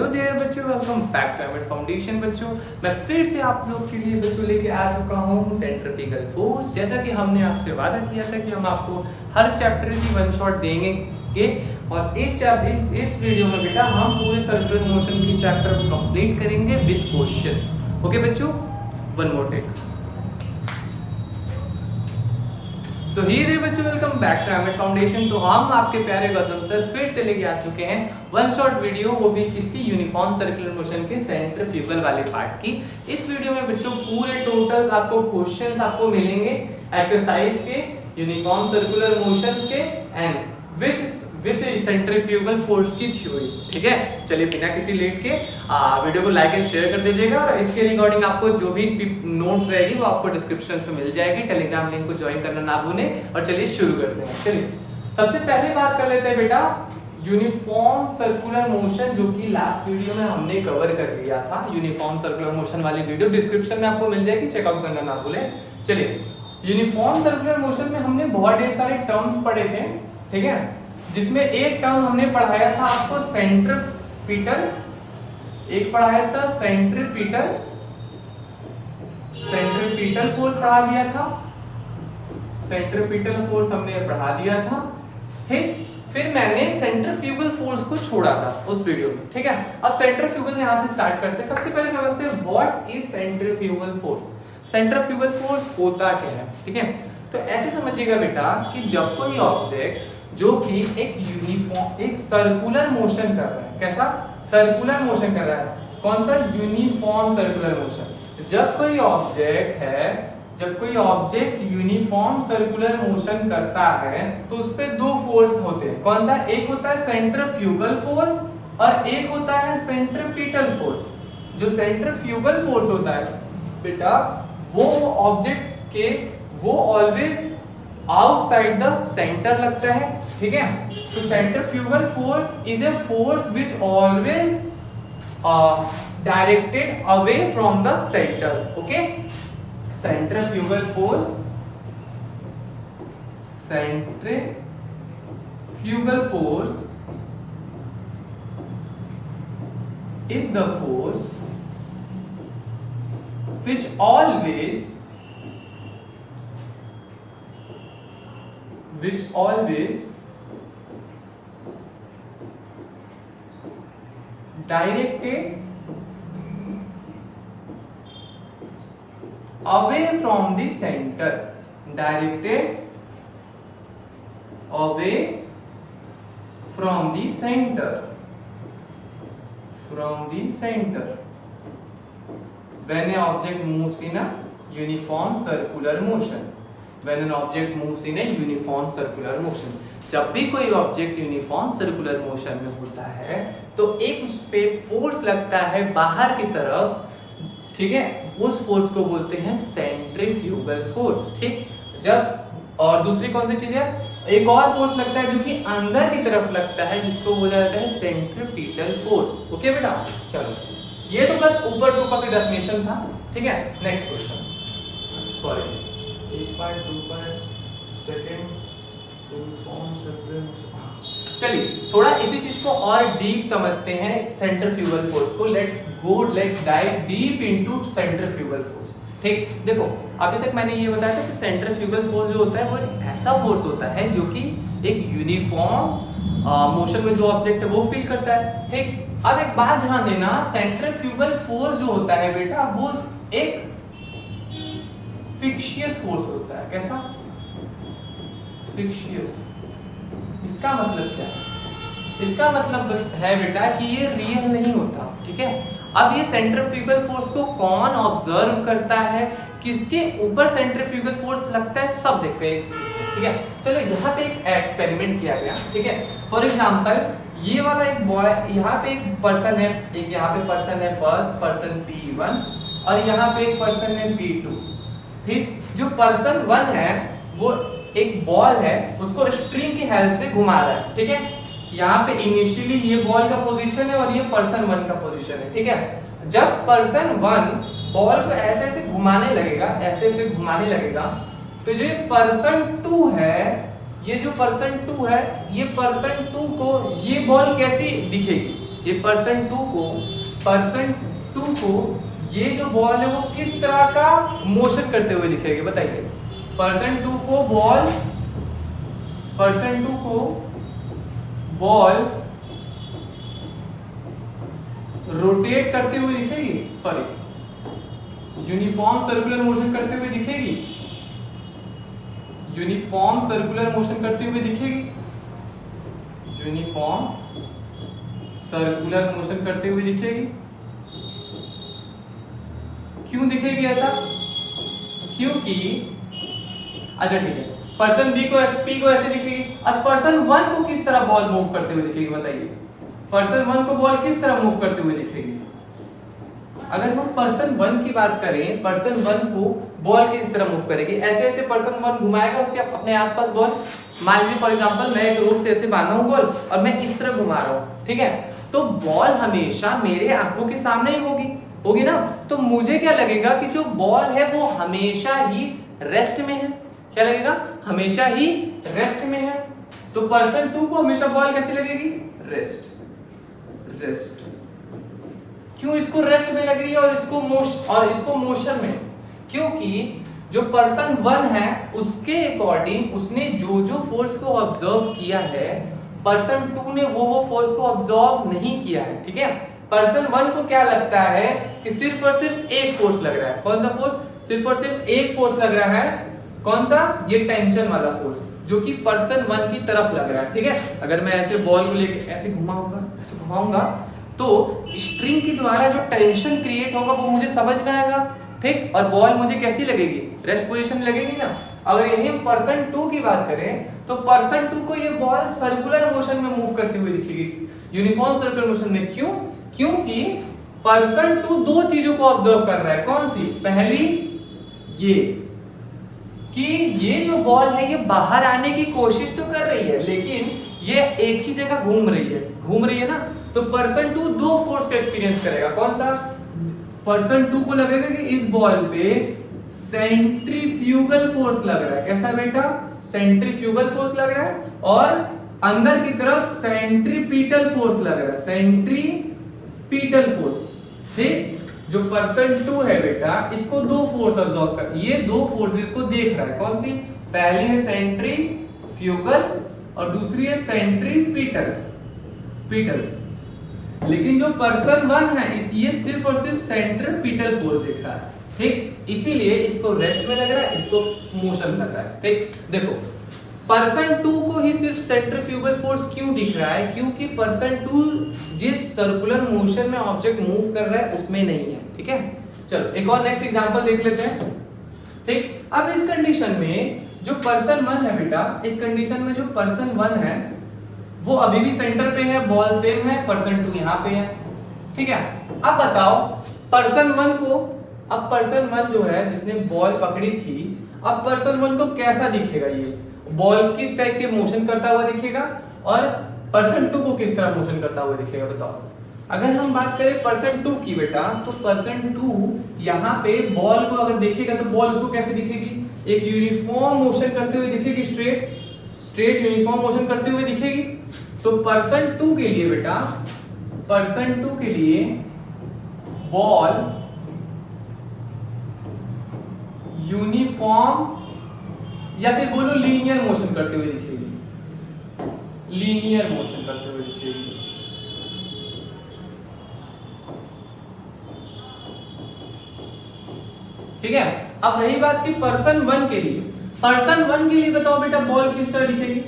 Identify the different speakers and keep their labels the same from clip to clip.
Speaker 1: Hello there बच्चों, welcome back to Emit Foundation. बच्चों मैं फिर से आप लोग के लिए बच्चों लेके आ चुका हूँ सेंट्रीफ्यूगल फोर्स। जैसा कि हमने आपसे वादा किया था कि हम आपको हर चैप्टर की वन शॉट देंगे और इस वीडियो में बेटा हम पूरे सर्कुलर मोशन के चैप्टर को कंप्लीट करेंगे विद क्वेश्चंस। ओके बच्चों, one more take. So hi there बच्चों, welcome back to Emit Foundation. तो हम आपके प्यारे गौतम सर फिर से लेके आ चुके हैं वन शॉट वीडियो, वो भी किसकी? यूनिफॉर्म सर्कुलर मोशन के सेंट्रीफ्यूगल वाले पार्ट की। इस वीडियो में बच्चों पूरे टोटल्स आपको क्वेश्चंस आपको मिलेंगे एक्सरसाइज के, यूनिफॉर्म सर्कुलर मोशंस के एंड विद सेंट्रीफ्यूगल फोर्स की थ्योरी। ठीक है, चलिए बिना किसी लेट के वीडियो को लाइक एंड शेयर कर दीजिएगा और इसके रिगार्डिंग आपको जो भी नोट्स रहेगी वो आपको डिस्क्रिप्शन में मिल जाएगी। टेलीग्राम लिंक को ज्वाइन करना ना भूलें। और चलिए शुरू करते हैं। चलिए सबसे पहले बात कर लेते हैं बेटा यूनिफॉर्म सर्कुलर मोशन, जो कि लास्ट वीडियो में हमने कवर कर लिया था। यूनिफॉर्म सर्कुलर मोशन वाली वीडियो डिस्क्रिप्शन में आपको मिल जाएगी, चेकआउट करना ना भूलें। चलिए यूनिफॉर्म सर्कुलर मोशन में हमने बहुत ढेर सारे टर्म्स पढ़े थे, ठीक है, जिसमें एक टर्म हमने पढ़ाया था आपको सेंट्रीपिटल, एक पढ़ाया था सेंट्रीपिटल फोर्स पढ़ा दिया था, सेंट्रीपिटल फोर्स हमने पढ़ा दिया था। ठीक, फिर मैंने सेंट्रीफ्यूगल फोर्स को छोड़ा था उस वीडियो में। ठीक है, अब सेंट्रीफ्यूगल यहां से स्टार्ट करते हैं। सबसे पहले समझते हैं what is centrifugal force. Centrifugal force होता क्या है? ठीक है, तो ऐसे समझिएगा बेटा कि जब कोई ऑब्जेक्ट जो कि एक यूनिफॉर्म एक सर्कुलर मोशन कर रहा है, कैसा? सर्कुलर मोशन कर रहा है। कौन सा? Uniform circular motion. जब कोई ऑब्जेक्ट यूनिफॉर्म सर्कुलर मोशन करता है तो उस पे दो फोर्स होते हैं। कौन सा? एक होता है सेंट्रीफ्यूगल फोर्स और एक होता है सेंट्रीपिटल फोर्स। जो सेंट्रीफ्यूगल फोर्स होता है बेटा वो ऑब्जेक्ट के वो ऑलवेज आउटसाइड द सेंटर लगता है। ठीक है, तो centrifugal force is a force which always directed away from the centre. Okay, centrifugal force is the force which always directed away from the center, directed away from the center when an object moves in a uniform circular motion, जब भी कोई object uniform circular motion में होता है तो एक उस पे फोर्स लगता है बाहर की तरफ। ठीक है, उस फोर्स को बोलते हैं सेंट्रीफ्यूगल फोर्स। ठीक, जब और दूसरी कौन सी चीज है? एक और फोर्स लगता है जो कि अंदर की तरफ लगता है, जिसको बोला जाता है सेंट्रीपिटल फोर्स। ओके बेटा, चलो ये तो बस ऊपर से डेफिनेशन था। ठीक है, नेक्स्ट क्वेश्चन, सॉरी एक पार्ट दो part second uniform circular motion. चलिए थोड़ा इसी चीज को और डीप समझते हैं सेंट्रीफ्यूगल फोर्स को। Let's dive deep into centrifugal force. ठीक, देखो अभी तक मैंने ये बताया था कि सेंट्रीफ्यूगल फोर्स जो होता है वो एक ऐसा फोर्स होता है जो कि एक यूनिफॉर्म मोशन में जो ऑब्जेक्ट है वो फील करता है। ठीक, अब एक बात ध्यान देना, सेंट्रीफ्यूगल फोर्स जो होता है बेटा वो एक फिक्शियस फोर्स होता है। कैसा? फिक्शियस। इसका मतलब क्या है? इसका मतलब है बेटा कि ये रियल नहीं होता। ठीक है, अब ये सेंट्रीफ्यूगल फोर्स को कौन ऑब्जर्व करता है, किसके ऊपर सेंट्रीफ्यूगल फोर्स लगता है, सब देख रहे हैं इस चीज को। ठीक है, चलो यहाँ पे एक एक्सपेरिमेंट किया गया। ठीक है, फॉर एग्जांपल ये वाला एक बॉय, यहाँ पे एक पर्सन है, एक यहाँ पे पर्सन है पर्सन P1 और यहाँ पे एक पर्सन है P2। ठीक, जो पर्सन 1 है वो एक बॉल है, उसको स्ट्रिंग की हेल्प से घुमा रहा है। ठीक है, यहाँ पे इनिशियली ये बॉल का पोजीशन है और ये पर्सन 1 का पोजीशन है। ठीक है, जब पर्सन 1 बॉल को ऐसे ऐसे घुमाने लगेगा तो जो पर्सन 2 है, ये जो पर्सन 2 है, ये पर्सन 2 को ये बॉल कैसी दिखेगी? ये पर्सन टू को ये जो बॉल है वो किस तरह का मोशन करते हुए दिखेगी बताइए। पर्सन टू को बॉल रोटेट करते हुए दिखेगी, सॉरी यूनिफॉर्म सर्कुलर मोशन करते हुए दिखेगी, यूनिफॉर्म सर्कुलर मोशन करते हुए दिखेगी, यूनिफॉर्म सर्कुलर मोशन करते हुए दिखेगी। क्यों दिखेगी ऐसा? क्योंकि अच्छा ठीक है, पर्सन बी को पी को ऐसे दिखेगी और पर्सन वन को किस तरह बॉल मूव करते हुए दिखेगी बताइए। पर्सन वन को बॉल किस तरह मूव करते हुए दिखेगी? अगर हम पर्सन वन की बात करें, पर्सन वन को बॉल किस तरह मूव करेगी, ऐसे ऐसे पर्सन वन घुमाएगा उसके अपने आसपास बॉल। मान लीजिए फॉर एग्जांपल मैं एक रोड से ऐसे बांधा हूं बॉल और मैं इस तरह घुमा रहा हूं, ठीक है, तो बॉल हमेशा मेरे आंखों के सामने ही होगी ना। तो मुझे क्या लगेगा कि जो बॉल है वो हमेशा ही रेस्ट में है। क्या लगेगा? हमेशा ही रेस्ट में है। तो पर्सन टू को हमेशा बॉल कैसी लगेगी? रेस्ट। क्यों इसको रेस्ट में लग रही है और इसको मोशन में? क्योंकि जो पर्सन वन है उसके अकॉर्डिंग उसने जो फोर्स को ऑब्जर्व किया है, पर्सन टू ने वो फोर्स को ऑब्जर्व नहीं किया है, ठीक है। पर्सन वन को क्या लगता है कि सिर्फ और सिर्फ एक फोर्स लग रहा है। कौन सा फोर्स? सिर्फ और सिर्फ एक फोर्स लग रहा है। कौन सा? ये टेंशन वाला फोर्स जो कि पर्सन वन की तरफ लग रहा है, ठीक है। अगर मैं ऐसे बॉल को लेके ऐसे घुमाऊंगा तो स्ट्रिंग के द्वारा जो टेंशन क्रिएट होगा वो मुझे समझ में आएगा, ठीक। और बॉल मुझे कैसी लगेगी? रेस्ट पोजीशन में लगेगी ना। अगर यही हम पर्सन टू की बात करें तो पर्सन टू को ये बॉल सर्कुलर मोशन में मूव करते हुए दिखेगी, यूनिफॉर्म सर्कुलर मोशन में। क्यों? क्योंकि पर्सन टू दो चीजों को ऑब्जर्व कर रहा है। कौन सी? पहली ये कि ये जो बॉल है ये बाहर आने की कोशिश तो कर रही है लेकिन ये एक ही जगह घूम रही है ना। तो पर्सन टू दो फोर्स का एक्सपीरियंस करेगा। कौन सा? पर्सन टू को लगेगा कि इस बॉल पे सेंट्रीफ्यूगल फोर्स लग रहा है। कैसा बेटा? सेंट्रीफ्यूगल फोर्स लग रहा है और अंदर की तरफ सेंट्रीपिटल फोर्स लग रहा है, सेंट्रीपिटल फोर्स, ठीक। जो पर्सन टू है बेटा इसको दो फोर्स ऑब्जर्व कर, ये दो फोर्सेस को देख रहा है। कौन सी? पहली है सेंट्रीफ्यूगल और दूसरी है सेंट्रीपिटल। लेकिन जो पर्सन वन है ये सिर्फ और सिर्फ सेंट्रीपिटल फोर्स देख रहा है, ठीक। इसीलिए इसको रेस्ट में लग रहा है, इसको मोशन लग रहा है, ठीक। देखो पर्सन टू को ही सिर्फ सेंट्रीफ्यूगल फोर्स क्यों दिख रहा है? क्योंकि पर्सन टू जिस सर्कुलर मोशन में ऑब्जेक्ट मूव कर रहा है उसमें नहीं है, ठीक है। चलो एक और नेक्स्ट एग्जांपल देख लेते हैं, ठीक। अब इस कंडीशन में जो पर्सन वन है बेटा, इस कंडीशन में जो पर्सन वन है वो अभी भी सेंटर पे है, बॉल सेम है, पर्सन टू यहाँ पे है, ठीक है। अब बताओ पर्सन वन को, अब पर्सन वन जो है जिसने बॉल पकड़ी थी, अब पर्सन वन को कैसा दिखेगा? ये बॉल किस टाइप के मोशन करता हुआ दिखेगा और पर्सन टू को किस तरह मोशन करता हुआ दिखेगा बताओ। अगर हम बात करें पर्सन टू की बेटा, तो पर्सन टू यहाँ पे बॉल को अगर देखेगा तो बॉल उसको कैसे दिखेगी? एक यूनिफॉर्म मोशन करते हुए दिखेगी, स्ट्रेट यूनिफॉर्म मोशन करते हुए दिखेगी। तो पर्सन टू के लिए बेटा, पर्सन टू के लिए बॉल यूनिफॉर्म या फिर बोलो लीनियर मोशन करते हुए दिखेगी, लीनियर मोशन करते हुए दिखेगी, ठीक है। अब रही बात की पर्सन वन के लिए, पर्सन वन के लिए बताओ बेटा बॉल किस तरह दिखेगी?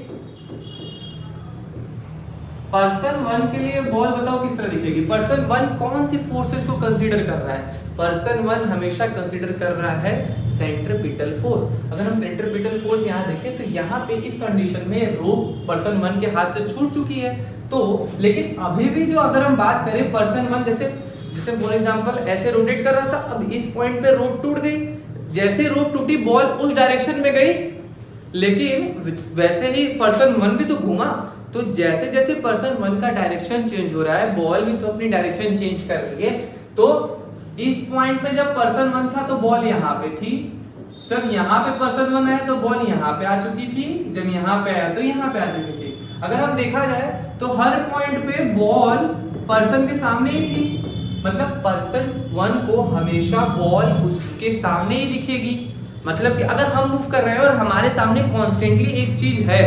Speaker 1: पर्सन वन के लिए बॉल बताओ किस तरह दिखेगी? पर्सन वन कौन सी फोर्सेस को कंसीडर कर रहा है? पर्सन वन हमेशा कंसीडर कर रहा है सेंट्रीपिटल फोर्स। अगर हम सेंट्रीपिटल फोर्स यहाँ देखें तो यहाँ पे इस कंडीशन में रोप पर्सन वन के हाथ से छूट चुकी है। तो लेकिन अभी भी जो अगर हम बात करें पर्सन वन जैसे फॉर एग्जांपल ऐसे रोटेट कर रहा था, अब इस पॉइंट पे रोप टूट गई, जैसे रोप टूटी बॉल उस डायरेक्शन में गई, लेकिन वैसे ही पर्सन वन भी तो घूमा। तो जैसे जैसे पर्सन वन का डायरेक्शन चेंज हो रहा है बॉल भी तो अपनी डायरेक्शन चेंज कर रही है। तो इस पॉइंट पे जब पर्सन वन था तो बॉल यहाँ पे थी, जब यहाँ पे पर्सन वन आया तो बॉल यहाँ पे आ चुकी थी, जब यहाँ पे आया तो यहाँ पे आ चुकी थी। अगर हम देखा जाए तो हर पॉइंट पे बॉल पर्सन के सामने ही थी, मतलब पर्सन 1 को हमेशा बॉल उसके सामने ही दिखेगी। मतलब कि अगर हम मूव कर रहे हैं और हमारे सामने कॉन्स्टेंटली एक चीज है,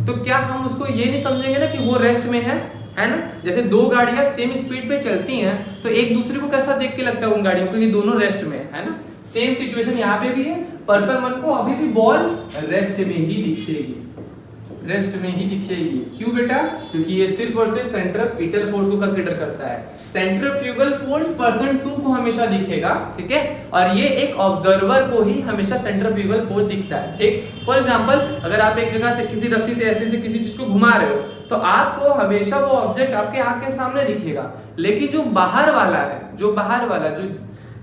Speaker 1: तो क्या हम उसको ये नहीं समझेंगे ना कि वो रेस्ट में है ना। जैसे दो गाड़ियां सेम स्पीड पे चलती हैं तो एक दूसरे को कैसा देख के लगता है उन गाड़ियों को कि दोनों रेस्ट में है ना। सेम सिचुएशन यहाँ पे भी है, पर्सन 1 को अभी भी बॉल रेस्ट में ही दिखेगी, रेस्ट में ही दिखेगी। क्यों बेटा? क्योंकि ये सिर्फ और सिर्फ सेंट्रीपिटल फोर्स को कंसीडर करता है। सेंट्रीफ्यूगल फोर्स पर्सन 2 को हमेशा दिखेगा, ठीक है, और ये एक ऑब्जर्वर को ही हमेशा सेंट्रीफ्यूगल फोर्स दिखता है, ठीक। फॉर एग्जांपल, अगर आप एक जगह से किसी रस्सी से ऐसे से किसी चीज को घुमा रहे हो तो आपको हमेशा वो ऑब्जेक्ट आपके आंख के सामने दिखेगा, लेकिन जो बाहर वाला है, जो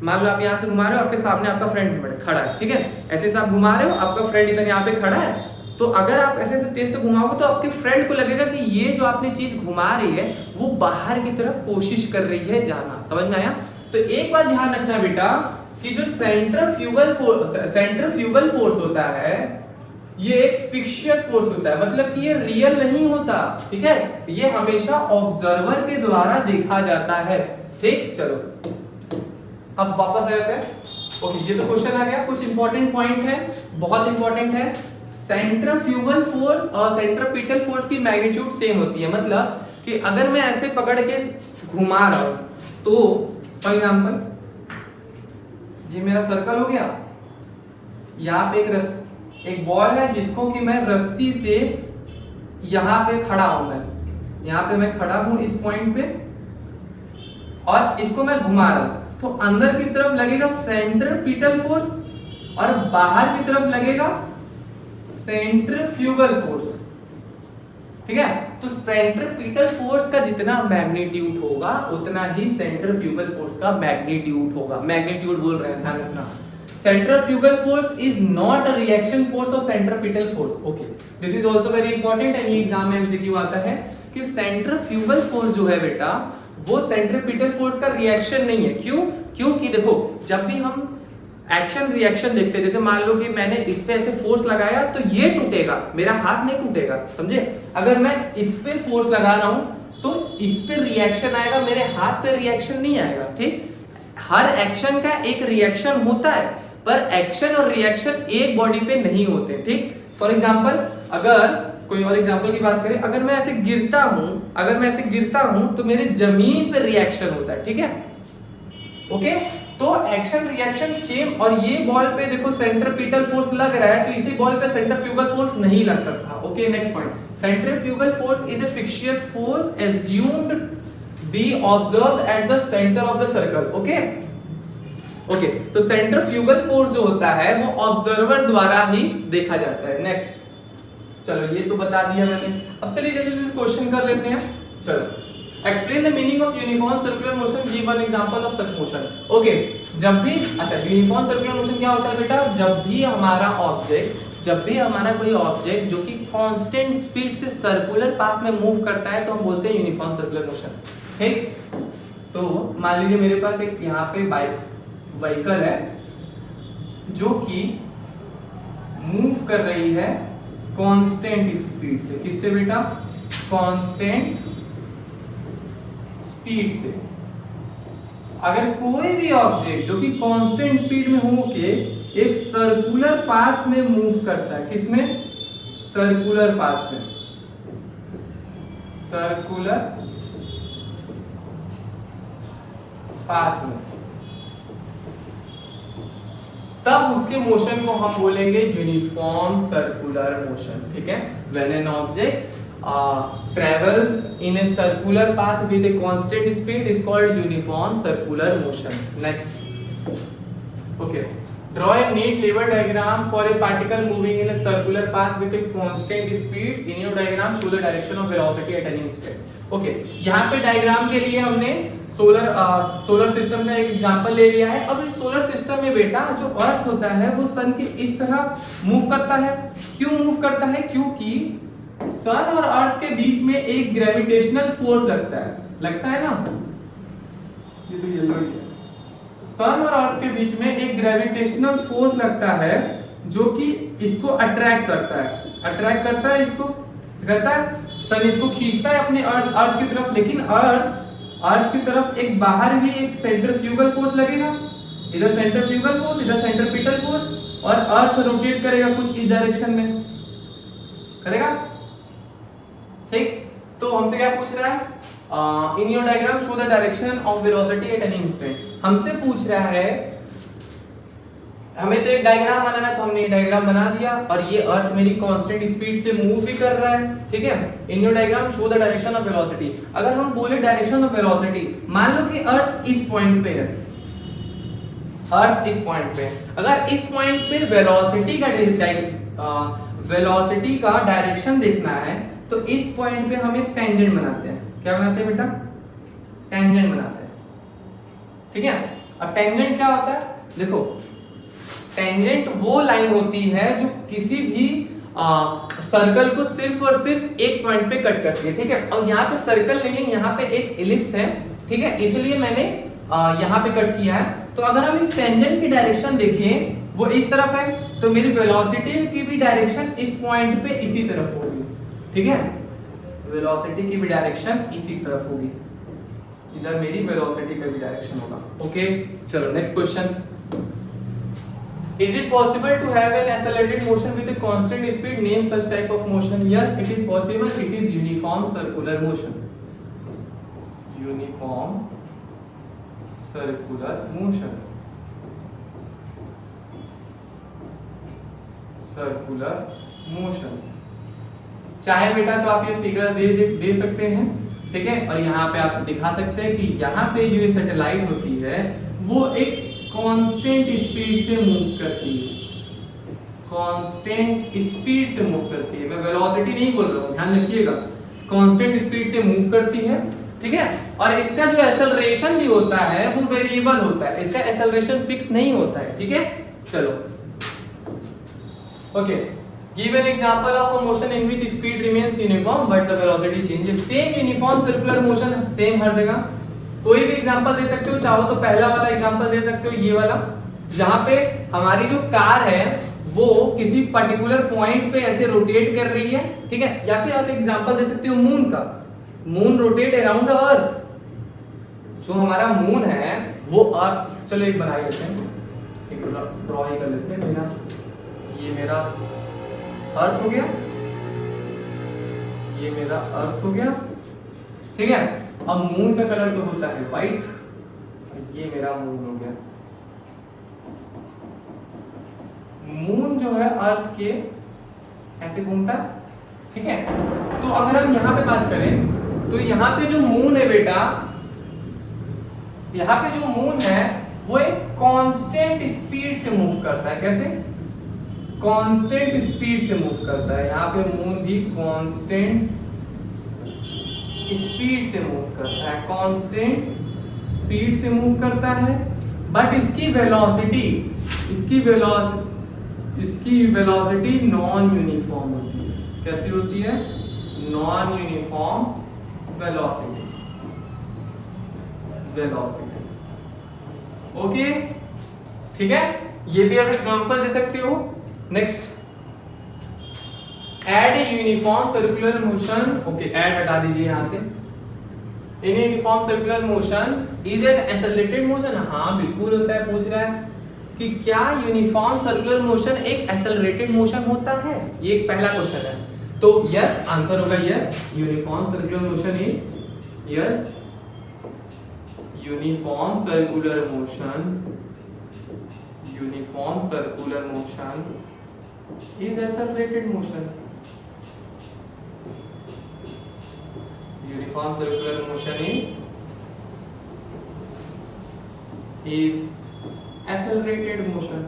Speaker 1: मान लो आप यहाँ से घुमा रहे हो, आपके सामने आपका फ्रेंड खड़ा है, ठीक है, ऐसे से आप घुमा रहे हो, आपका फ्रेंड इधर यहाँ पे खड़ा है, तो अगर आप ऐसे से तेज से घुमाओगे तो आपके फ्रेंड को लगेगा कि ये जो आपने चीज घुमा रही है वो बाहर की तरफ कोशिश कर रही है जाना। समझ में आया? तो एक बात ध्यान रखना बेटा कि जो सेंट्रीफ्यूगल फोर्स होता है ये एक फिक्शियस फोर्स होता है, मतलब कि ये रियल नहीं होता, ठीक है, ये हमेशा ऑब्जर्वर के द्वारा देखा जाता है, ठीक। चलो अब वापस आ जाते हैं। ओके, ये तो क्वेश्चन आ गया। कुछ इंपॉर्टेंट पॉइंट है, बहुत इंपॉर्टेंट है। सेंट्रीफ्यूगल फोर्स और सेंट्रीपिटल फोर्स की मैग्नीट्यूड सेम होती है, मतलब कि अगर मैं ऐसे पकड़ के घुमा रहा हूं तो फॉर एग्जांपल ये मेरा सर्कल हो गया, यहाँ पे एक बॉल है जिसको कि मैं रस्सी से यहाँ पे खड़ा हूं, मैं यहाँ पे मैं खड़ा हूं इस पॉइंट पे और इसको मैं घुमा रहा हूं, तो अंदर की तरफ लगेगा सेंट्रीपिटल फोर्स और बाहर की तरफ लगेगा सेंट्रीफ्यूगल फोर्स, ठीक है। तो सेंट्रीपिटल फोर्स का जितना मैग्नीट्यूड होगा उतना ही सेंट्रीफ्यूगल फोर्स का मैग्नीट्यूड होगा। मैग्नीट्यूड बोल रहे हैं, ध्यान रखना। Centrifugal force is not a reaction force of centripetal force. Okay, this is also very important and ये एग्जाम में एमसीक्यू आता है कि सेंट्रीफ्यूगल फोर्स जो है बेटा वो सेंट्रीपिटल फोर्स का रिएक्शन नहीं है। क्यों? क्योंकि देखो जब भी हम एक्शन रिएक्शन देखते हैं, जैसे मान लो कि मैंने इस पे ऐसे फोर्स लगाया तो ये टूटेगा, मेरा हाथ नहीं टूटेगा, समझे। अगर मैं इस पे फोर्स लगा रहा हूं तो इस पे रिएक्शन आएगा, मेरे हाथ पे रिएक्शन नहीं आएगा, ठीक। हर एक्शन का एक रिएक्शन होता है, पर एक्शन और रिएक्शन एक बॉडी पे नहीं होते, ठीक। फॉर एग्जाम्पल, अगर कोई और एग्जाम्पल की बात करें, अगर मैं ऐसे गिरता हूं तो मेरे जमीन पे रिएक्शन होता है, ठीक है। ओके, तो एक्शन रिएक्शन सेम, और ये बॉल पे देखो सेंट्रीपिटल फोर्स लग रहा है तो इसी बॉल पे सेंट्रीफ्यूगल फोर्स नहीं लग सकता। Okay, next point, centrifugal force is a fictitious force assumed B observed at the centre of the circle. Okay, तो सेंट्रीफ्यूगल फोर्स जो होता है वो ऑब्जर्वर द्वारा ही देखा जाता है। नेक्स्ट, चलो ये तो बता दिया मैंने। अब चलिए जल्दी से क्वेश्चन कर लेते हैं। चलो, explain the meaning of uniform circular motion, give one example of such motion. Okay, जब भी यूनिफॉर्म सर्कुलर मोशन क्या होता है बेटा? जब भी हमारा कोई ऑब्जेक्ट जो कि कांस्टेंट स्पीड से सर्कुलर पाथ में मूव करता है तो हम बोलते हैं यूनिफॉर्म सर्कुलर मोशन, ठीक। तो मान लीजिए मेरे पास एक यहाँ पे व्हीकल है जो कि मूव कर रही है कांस्टेंट स्पीड से। किससे बेटा? कांस्टेंट स्पीड से। अगर कोई भी ऑब्जेक्ट जो कि कांस्टेंट स्पीड में होके एक सर्कुलर पाथ में मूव करता है, किसमें? सर्कुलर पाथ में, सर्कुलर पाथ में, तब उसके मोशन को हम बोलेंगे यूनिफॉर्म सर्कुलर मोशन, ठीक है। When an object travels in a circular path with a constant speed is called uniform circular motion. Next, okay, draw a neat lever diagram for a particle moving in a circular path with a constant speed. In your diagram show the direction of velocity at any instant. Okay, यहाँ पे diagram के लिए हमने solar system का एक example ले लिया है। अब इस सोलर सिस्टम में बेटा जो अर्थ होता है वो सन के इस तरह मूव करता है। क्यों मूव करता है? क्योंकि सन और अर्थ के बीच में एक ग्रेविटेशनल फोर्स लगता है ना, ये तो येलो ही है। सन और अर्थ के बीच में एक ग्रेविटेशनल फोर्स लगता है जो कि इसको अट्रैक्ट करता है, इसको करता है। सन इसको खींचता है अपने अर्थ की तरफ, लेकिन अर्थ अर्थ की तरफ एक बाहर भी एक सेंट्रीफ्यूगल फोर्स लगेगा, इधर सेंट्रीफ्यूगल फोर्स, इधर सेंट्रीपिटल फोर्स, और अर्थ रोटेट करेगा कुछ इस डायरेक्शन में करेगा। ठीक, तो हमसे क्या पूछ रहा है, in your diagram show the direction of velocity at any instant. हमसे पूछ रहा है, हमें तो एक डायग्राम बनाना है, तो हमने डायग्राम बना दिया, और ये अर्थ मेरी कांस्टेंट स्पीड से मूव भी कर रहा है। ठीक है, in your diagram show the direction of velocity. अगर हम बोले डायरेक्शन ऑफ वेलोसिटी, मान लो कि अर्थ इस पॉइंट पे है, अर्थ इस पॉइंट पे, अगर इस पॉइंट पे वेलोसिटी का डायरेक्शन देखना है, तो इस पॉइंट पे हम एक टेंजेंट बनाते हैं। क्या बनाते हैं बेटा? टेंजेंट बनाते हैं। ठीक है, अब टेंजेंट क्या होता है? देखो, टेंजेंट वो लाइन होती है जो किसी भी सर्कल को सिर्फ और सिर्फ एक पॉइंट पे कट करती है। ठीक है, अब यहाँ पे सर्कल नहीं है, यहाँ पे एक एलिप्स है। ठीक है, इसलिए मैंने यहाँ पे कट किया है। तो अगर हम इस टेंजेंट की डायरेक्शन देखें, वो इस तरफ है, तो मेरी वेलोसिटी की भी डायरेक्शन इस पॉइंट पे इसी तरफ होगी। ठीक है, वेलोसिटी की भी डायरेक्शन इसी तरफ होगी, इधर मेरी वेलोसिटी का भी डायरेक्शन होगा। ओके, चलो next question. Is it possible to have an accelerated motion with a constant speed? Name such type of motion. Yes, it is possible. It is uniform circular motion. Uniform circular motion. Circular motion. चाहे बेटा तो आप ये figure दे सकते हैं। ठीक है, और यहाँ पे आप दिखा सकते हैं कि यहाँ पे जो सैटेलाइट होती है वो एक कांस्टेंट स्पीड से मूव करती है, कांस्टेंट स्पीड से मूव करती है। मैं वेलोसिटी नहीं बोल रहा हूँ, ध्यान रखिएगा, कांस्टेंट स्पीड से मूव करती है। ठीक है, और इसका जो एक्सेलरेशन भी होता है वो वेरिएबल होता है, इसका एक्सेलरेशन फिक्स नहीं होता है। ठीक है, चलो okay. Give an example of a motion in which speed remains uniform but the velocity changes. Same uniform circular motion, same हर जगह। कोई भी एग्जांपल दे सकते हो, चाहो तो पहला वाला एग्जांपल दे सकते हो, ये वाला, जहां पे हमारी जो कार है वो किसी पर्टिकुलर पॉइंट पे ऐसे रोटेट कर रही है। ठीक है, या फिर आप एग्जांपल दे सकते हो मून का, moon rotate around the earth. जो हमारा मून है वो अर्थ, चलो एक बना लेते हैं, एक ड्रॉ ही कर लेते हैं। ये मेरा अर्थ हो गया, ये मेरा अर्थ हो गया। ठीक है, अब मून का कलर तो होता है व्हाइट, ये मेरा मून हो गया। मून जो है अर्थ के ऐसे घूमता है। ठीक है, तो अगर हम यहाँ पे बात करें तो यहाँ पे जो मून है बेटा, यहाँ पे जो मून है वो एक कांस्टेंट स्पीड से मूव करता है। कैसे? कांस्टेंट स्पीड से मूव करता है। यहाँ पे मून भी कांस्टेंट स्पीड से मूव करता है, कांस्टेंट स्पीड से मूव करता है, बट इसकी वेलोसिटी नॉन यूनिफॉर्म होती है। कैसी होती है? Non uniform velocity. ओके, ठीक है, ये भी आप एग्जांपल दे सकते हो। Next, add a uniform circular motion. Okay, add हटा दीजिए यहां से। In uniform circular motion is an accelerated motion. हाँ बिल्कुल होता है। पूछ रहा है कि क्या यूनिफॉर्म सर्कुलर मोशन एक एक्सेलरेटेड मोशन होता है? ये एक पहला क्वेश्चन है, तो यस, आंसर होगा yes. Uniform circular motion is yes, uniform circular motion is accelerated motion. Uniform circular motion is accelerated motion.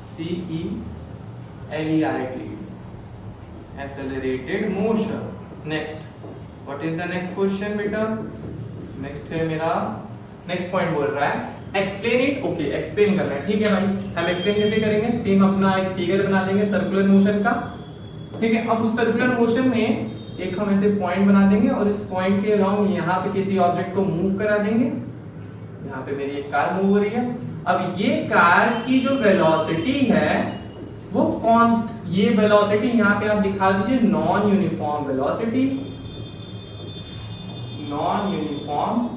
Speaker 1: CELERATED, accelerated motion. Next, what is the next question बेटा? Next है मेरा, next point बोल रहा है explain it. Okay, explain करना है। ठीक है भाई, हम एक्सप्लेन कैसे करेंगे? सेम अपना एक फिगर बना लेंगे सर्कुलर मोशन का। ठीक है, अब उस सर्कुलर मोशन में एक हम ऐसे पॉइंट बना देंगे और इस पॉइंट के अलोंग यहाँ पे किसी ऑब्जेक्ट को मूव करा देंगे। यहाँ पे मेरी एक कार मूव हो रही है। अब ये कार की जो वेलोसिटी है वो कॉन्स्ट, ये वेलोसिटी यहाँ पे आप दिखा दीजिए non uniform velocity. Non uniform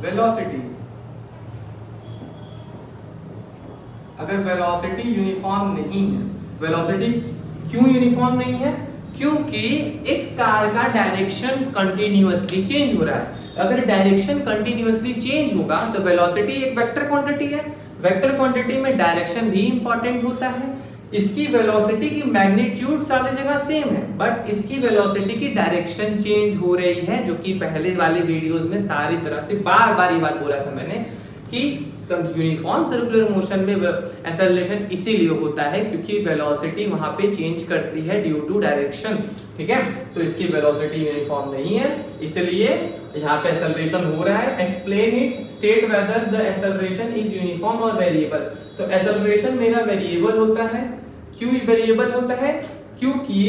Speaker 1: velocity. अगर वेलोसिटी यूनिफॉर्म नहीं है, वेलोसिटी क्यों यूनिफॉर्म नहीं है? क्योंकि इस कार का डायरेक्शन कंटिन्यूअसली चेंज हो रहा है। अगर डायरेक्शन कंटिन्यूअसली चेंज होगा तो वेलोसिटी एक वेक्टर क्वांटिटी है, वेक्टर क्वांटिटी में डायरेक्शन भी इंपॉर्टेंट होता है। इसकी वेलोसिटी की मैग्नीट्यूड सारी जगह सेम है, बट इसकी वेलोसिटी की डायरेक्शन चेंज हो रही है, जो कि पहले वाले वीडियोस में सारी तरह से बार बार ये बात बोला था मैंने कि यूनिफॉर्म सर्कुलर मोशन में एक्सेलरेशन इसीलिए होता है क्योंकि वेलोसिटी वहां पे चेंज करती है ड्यू टू डायरेक्शन। ठीक है, तो इसकी वेलोसिटी यूनिफॉर्म नहीं है, इसलिए यहाँ पे एक्सेलरेशन हो रहा है। Explain it, state whether the acceleration is uniform और वेरिएबल। तो एक्सेलरेशन मेरा वेरिएबल होता है। क्यों वेरिएबल होता है? क्योंकि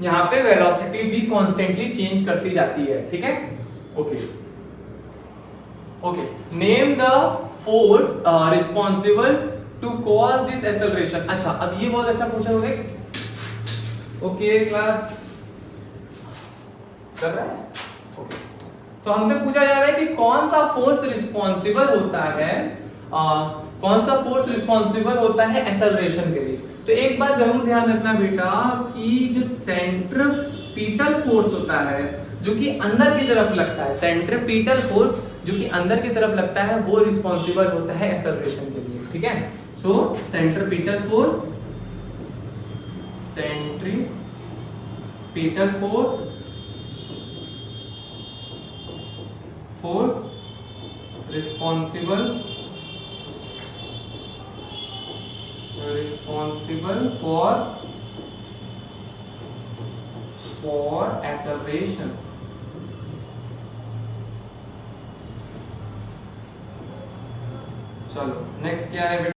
Speaker 1: यहाँ पे वेलोसिटी भी कॉन्स्टेंटली चेंज करती जाती है। ठीक है, okay okay. Name the force responsible to cause this acceleration. अच्छा, अब ये बहुत अच्छा पूछा होगा। ओके क्लास कर रहा है? ओके, तो हमसे पूछा जा रहा है कि कौन सा फोर्स रिस्पॉन्सिबल होता है, कौन सा फोर्स रिस्पॉन्सिबल होता है एक्सेलरेशन के लिए। तो एक बात जरूर ध्यान रखना बेटा कि जो सेंट्रीपिटल फोर्स होता है जो कि अंदर की तरफ लगता है, सेंट्रीपिटल फोर्स जो कि अंदर की तरफ लगता है, वो रिस्पॉन्सिबल होता है एक्सेलरेशन के लिए। ठीक है, so centripetal force, centripetal force responsible for acceleration। चलो नेक्स्ट क्या है बेटा?